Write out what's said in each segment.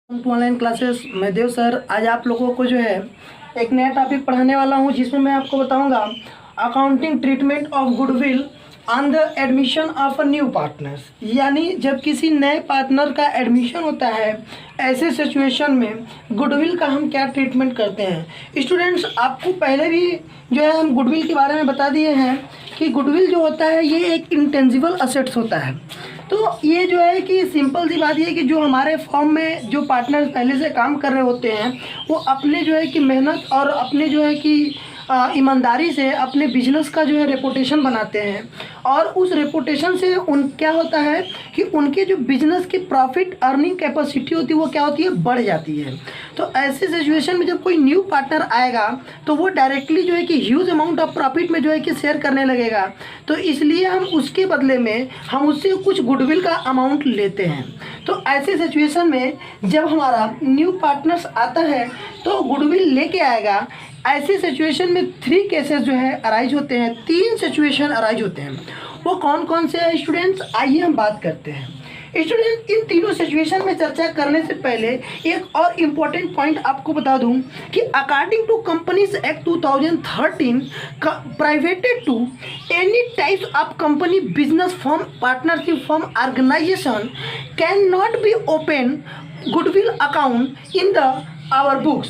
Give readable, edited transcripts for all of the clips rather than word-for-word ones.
To online classes. मैं देव sir आज आप लोगों को जो है एक नया टॉपिक पढ़ाने वाला हूं, जिसमें मैं आपको बताऊंगा accounting treatment of goodwill on the admission of a new partners. यानी जब किसी नए पार्टनर का एडमिशन होता है, ऐसे सिचुएशन में गुडविल का हम क्या ट्रीटमेंट करते हैं। स्टूडेंट्स, आपको पहले भी जो है हम गुडविल के बारे में बता दिए हैं कि गुडविल जो होता है ये एक इंटेंजिबल असेट्स होता है। तो ये जो है कि सिंपल सी बात ये है कि जो हमारे फॉर्म में जो पार्टनर पहले से काम कर रहे होते हैं वो अपने जो है कि मेहनत और अपने जो है कि ईमानदारी से अपने बिजनेस का जो है रेपुटेशन बनाते हैं, और उस रेपुटेशन से उन क्या होता है कि उनके जो बिजनेस की प्रॉफिट अर्निंग कैपेसिटी होती है वो क्या होती है, बढ़ जाती है। तो ऐसे सिचुएशन में जब कोई न्यू पार्टनर आएगा तो वो डायरेक्टली जो है कि ह्यूज अमाउंट ऑफ प्रॉफिट में जो है कि शेयर करने लगेगा। तो इसलिए हम उसके बदले में हम उससे कुछ गुडविल का अमाउंट लेते हैं। तो ऐसे सिचुएशन में जब हमारा न्यू पार्टनर्स आता है तो गुडविल लेके आएगा। ऐसे सिचुएशन में 3 केसेस जो है अराइज होते हैं, 3 सिचुएशन अराइज होते हैं। वो कौन कौन से हैं स्टूडेंट्स, आइए हम बात करते हैं। स्टूडेंट, इन तीनों सिचुएशन में चर्चा करने से पहले एक और इम्पोर्टेंट पॉइंट आपको बता दूं कि अकॉर्डिंग टू कंपनीज एक्ट 2013 प्राइवेटेड to any types of company business firm partnership firm organization can not be open goodwill account in the our books.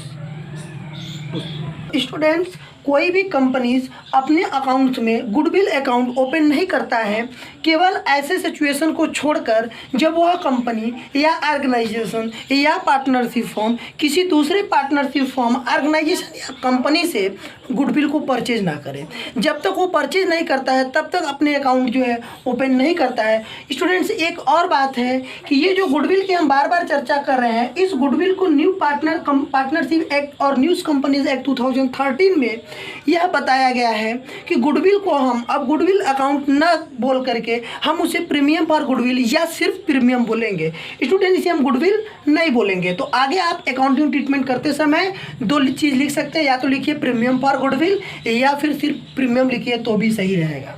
Students, कोई भी कंपनीज अपने अकाउंट्स में गुडविल अकाउंट ओपन नहीं करता है, केवल ऐसे सिचुएशन को छोड़कर जब वह कंपनी या ऑर्गेनाइजेशन या पार्टनरशिप फर्म किसी दूसरे पार्टनरशिप फर्म ऑर्गेनाइजेशन या कंपनी से गुडविल को परचेज ना करे। जब तक वो परचेज नहीं करता है तब तक अपने अकाउंट जो है ओपन नहीं करता है। स्टूडेंट्स, एक और बात है कि ये जो गुडविल की हम बार बार चर्चा कर रहे हैं, इस गुडविल को न्यू पार्टनरशिप एक्ट और न्यूज़ कंपनीज एक्ट 2013 में यह बताया गया है कि गुडविल को हम अब गुडविल अकाउंट न बोल करके हम उसे प्रीमियम फॉर गुडविल या सिर्फ प्रीमियम बोलेंगे। स्टूडेंट, इसे हम गुडविल नहीं बोलेंगे। तो आगे आप अकाउंटिंग ट्रीटमेंट करते समय 2 चीज़ लिख सकते हैं, या तो लिखिए प्रीमियम फॉर गुडविल या फिर सिर्फ प्रीमियम लिखिए तो भी सही रहेगा।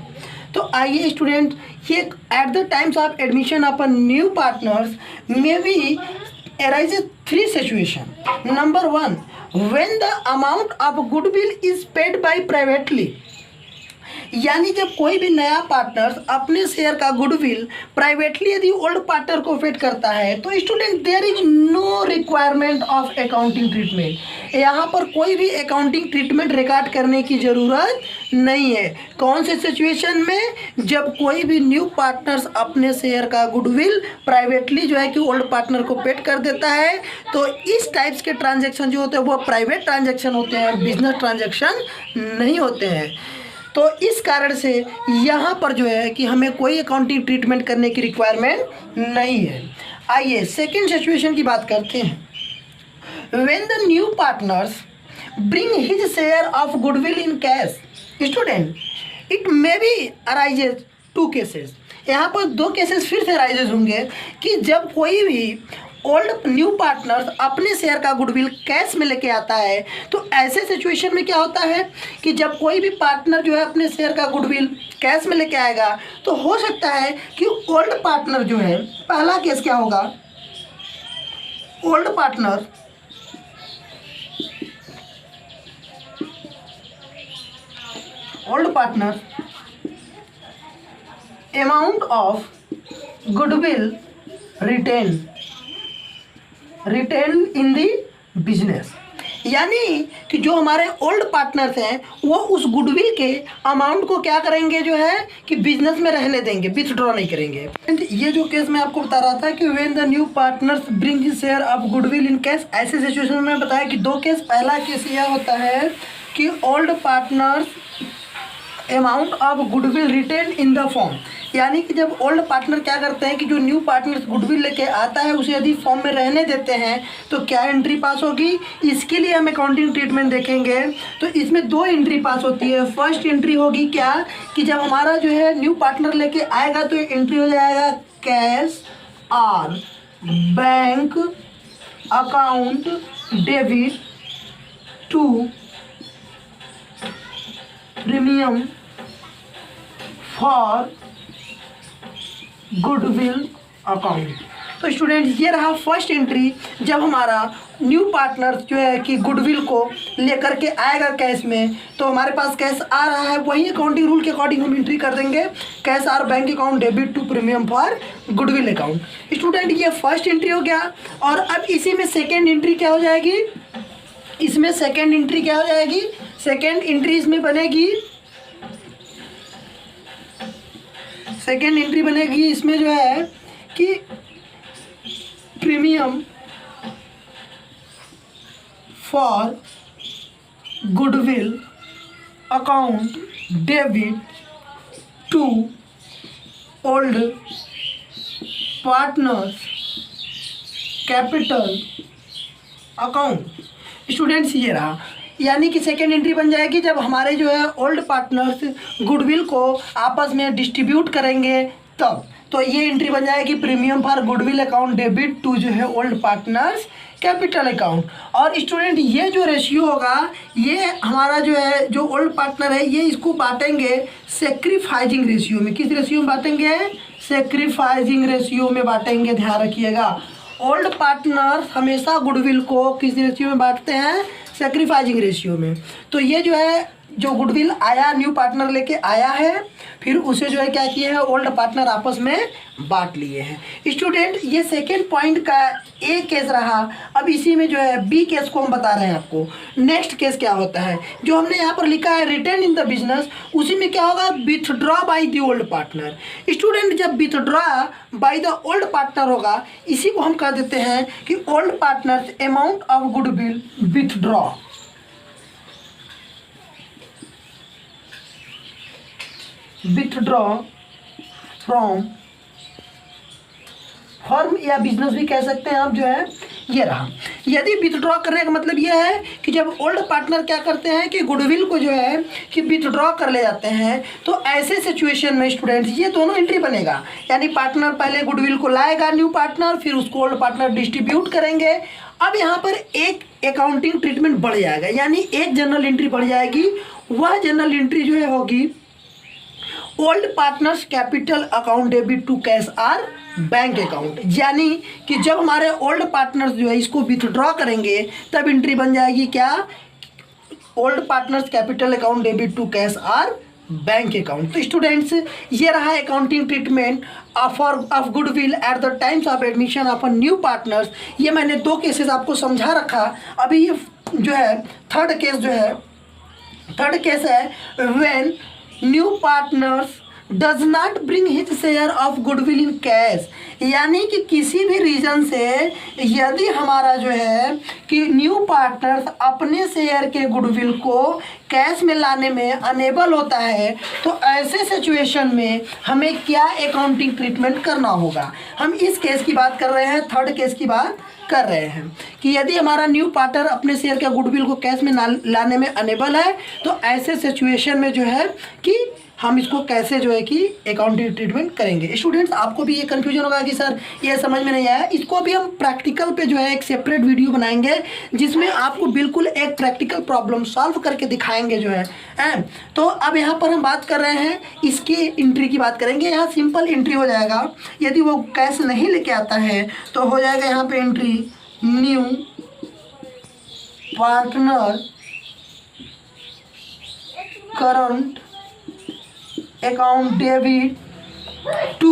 तो आइए स्टूडेंट, ये eight the times of admission of a new partners may be arises 3 situation. Number 1, when the amount of goodwill is paid by privately, यानी जब कोई भी नया पार्टनर अपने शेयर का गुडविल प्राइवेटली यदि ओल्ड पार्टनर को पेड करता है तो student there is no requirement of accounting treatment. यहाँ पर कोई भी अकाउंटिंग ट्रीटमेंट रिकॉर्ड करने की ज़रूरत नहीं है। कौन से सिचुएशन में, जब कोई भी न्यू पार्टनर्स अपने शेयर का गुडविल प्राइवेटली जो है कि ओल्ड पार्टनर को पेड कर देता है, तो इस टाइप्स के ट्रांजैक्शन जो होते हैं वो प्राइवेट ट्रांजैक्शन होते हैं, बिजनेस ट्रांजैक्शन नहीं होते हैं। तो इस कारण से यहाँ पर जो है कि हमें कोई अकाउंटिंग ट्रीटमेंट करने की रिक्वायरमेंट नहीं है। आइए सेकंड सिचुएशन की बात करते हैं। When the new partners bring his share of goodwill in cash, student it may be arises 2 cases. यहाँ पर 2 केसेस फिर से अराइजेज होंगे कि जब कोई भी ओल्ड न्यू पार्टनर्स अपने शेयर का गुडविल कैश में लेके आता है, तो ऐसे सिचुएशन में क्या होता है कि जब कोई भी पार्टनर जो है अपने शेयर का गुडविल कैश में लेके आएगा तो हो सकता है कि ओल्ड पार्टनर जो है, पहला केस क्या होगा, old partner amount of goodwill retain in the business, यानी कि जो हमारे ओल्ड पार्टनर्स हैं वो उस गुडविल के अमाउंट को क्या करेंगे जो है कि बिजनेस में रहने देंगे, विथड्रॉ नहीं करेंगे। ये जो केस मैं आपको बता रहा था कि when the new partners bring his share of goodwill in cash, ऐसे सिचुएशन में मैं बताया कि 2 केस। पहला केस यह होता है कि old partners amount of goodwill retain in the form, यानी कि जब ओल्ड पार्टनर क्या करते हैं कि जो न्यू पार्टनर गुडविल लेके आता है उसे यदि फॉर्म में रहने देते हैं तो क्या एंट्री पास होगी, इसके लिए हम अकाउंटिंग ट्रीटमेंट देखेंगे। तो इसमें 2 एंट्री पास होती है। फर्स्ट एंट्री होगी क्या कि जब हमारा जो है न्यू पार्टनर लेके आएगा तो एंट्री हो जाएगा कैश और bank account debit to premium for goodwill account. तो स्टूडेंट ये रहा फर्स्ट एंट्री, जब हमारा न्यू पार्टनर जो है कि गुडविल को लेकर के आएगा कैश में, तो हमारे पास कैश आ रहा है, वही अकाउंटिंग रूल के अकॉर्डिंग हम एंट्री कर देंगे, cash or bank account debit to premium for goodwill account. Student ये फर्स्ट एंट्री हो गया। और अब इसी में सेकेंड एंट्री क्या हो जाएगी, इसमें सेकेंड एंट्री क्या हो जाएगी, सेकेंड एंट्री इसमें बनेगी, सेकेंड एंट्री बनेगी इसमें जो है कि premium for goodwill account debit to old partners capital account. Students ये रहा, यानी कि सेकेंड एंट्री बन जाएगी जब हमारे जो है ओल्ड पार्टनर्स गुडविल को आपस में डिस्ट्रीब्यूट करेंगे तब। तो ये एंट्री बन जाएगी premium for goodwill account debit to जो है ओल्ड पार्टनर्स कैपिटल अकाउंट। और स्टूडेंट ये जो रेशियो होगा, ये हमारा जो है जो ओल्ड पार्टनर है, ये इसको बांटेंगे सेक्रीफाइजिंग रेशियो में। किस रेशियो में बांटेंगे, सेक्रीफाइजिंग रेशियो में बांटेंगे, ध्यान रखिएगा। ओल्ड पार्टनर हमेशा गुडविल को किस रेशियो में बांटते हैं, सेक्रीफाइजिंग रेशियो में। तो ये जो है जो गुडविल आया, न्यू पार्टनर लेके आया है, फिर उसे जो है क्या किए हैं, ओल्ड पार्टनर आपस में बांट लिए हैं। स्टूडेंट ये सेकेंड पॉइंट का ए केस रहा। अब इसी में जो है बी केस को हम बता रहे हैं आपको। नेक्स्ट केस क्या होता है, जो हमने यहाँ पर लिखा है रिटेन इन द बिजनेस, उसी में क्या होगा, withdraw by the old partner. Student जब withdraw by the old partner होगा, इसी को हम कह देते हैं कि old partner amount of goodwill withdraw, withdraw from firm या बिजनेस भी कह सकते हैं आप, जो है ये रहा। यदि विथड्रॉ करने का मतलब ये है कि जब ओल्ड पार्टनर क्या करते हैं कि गुडविल को जो है कि विथड्रॉ कर ले जाते हैं, तो ऐसे सिचुएशन में स्टूडेंट्स ये दोनों एंट्री बनेगा। यानी पार्टनर पहले गुडविल को लाएगा न्यू पार्टनर, फिर उसको ओल्ड पार्टनर डिस्ट्रीब्यूट करेंगे। अब यहाँ पर एक अकाउंटिंग ट्रीटमेंट बढ़ जाएगा, यानी एक जनरल एंट्री बढ़ जाएगी। वह जनरल एंट्री जो है होगी old partners capital account debit to cash or bank account. यानी कि जब हमारे ओल्ड पार्टनर्स जो है इसको विथड्रॉ करेंगे, तब एंट्री बन जाएगी क्या, old partners capital account debit to cash or bank account. तो स्टूडेंट्स ये रहा accounting treatment of goodwill at the times of admission of a new partners. ये मैंने दो केसेस आपको समझा रखा। अभी ये जो है थर्ड केस जो है, थर्ड केस है when new partners does not bring his share of goodwill in cash. यानी कि किसी भी रीज़न से यदि हमारा जो है कि न्यू पार्टनर्स अपने शेयर के गुडविल को कैश में लाने में अनेबल होता है, तो ऐसे सिचुएशन में हमें क्या अकाउंटिंग ट्रीटमेंट करना होगा। हम इस केस की बात कर रहे हैं, थर्ड केस की बात कर रहे हैं कि यदि हमारा न्यू पार्टनर अपने शेयर के गुडविल को कैश में लाने में अनेबल है, तो ऐसे सिचुएशन में जो है कि हम इसको कैसे जो है कि अकाउंटिंग ट्रीटमेंट करेंगे। स्टूडेंट्स आपको भी ये कन्फ्यूजन होगा कि सर ये समझ में नहीं आया, इसको भी हम प्रैक्टिकल पे जो है एक सेपरेट वीडियो बनाएंगे, जिसमें आपको बिल्कुल एक प्रैक्टिकल प्रॉब्लम सॉल्व करके दिखाएंगे जो है। तो अब यहाँ पर हम बात कर रहे हैं इसकी एंट्री की बात करेंगे। यहाँ सिंपल एंट्री हो जाएगा, यदि वो कैश नहीं लेके आता है तो हो जाएगा यहाँ पे entry new partner current account debit to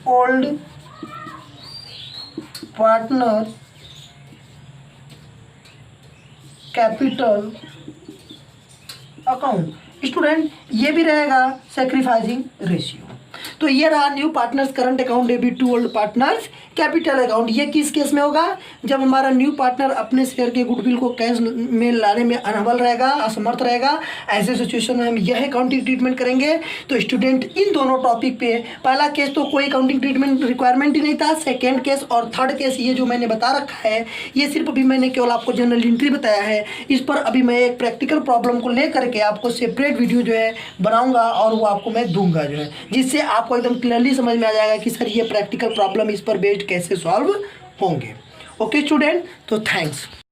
old partner capital account. Student ये भी रहेगा सेक्रीफाइसिंग रेशियो। तो ये रहा new partners current account debit to old partners capital account. ये किस केस में होगा, जब हमारा न्यू पार्टनर अपने शेयर के गुडविल को कैश में लाने में अनबल रहेगा, असमर्थ रहेगा। ऐसे सिचुएशन में हम यह अकाउंटिंग ट्रीटमेंट करेंगे। तो स्टूडेंट इन दोनों टॉपिक पे, पहला केस तो कोई अकाउंटिंग ट्रीटमेंट रिक्वायरमेंट ही नहीं था, सेकेंड केस और थर्ड केस ये जो मैंने बता रखा है, ये सिर्फ अभी मैंने केवल आपको जनरल एंट्री बताया है। इस पर अभी मैं एक प्रैक्टिकल प्रॉब्लम को लेकर के आपको सेपरेट वीडियो जो है बनाऊंगा और वो आपको मैं दूंगा जो है, जिससे आपको एकदम क्लियरली समझ में आ जाएगा कि सर ये प्रैक्टिकल प्रॉब्लम इस पर बेस्ड कैसे सॉल्व होंगे। ओके स्टूडेंट, तो थैंक्स।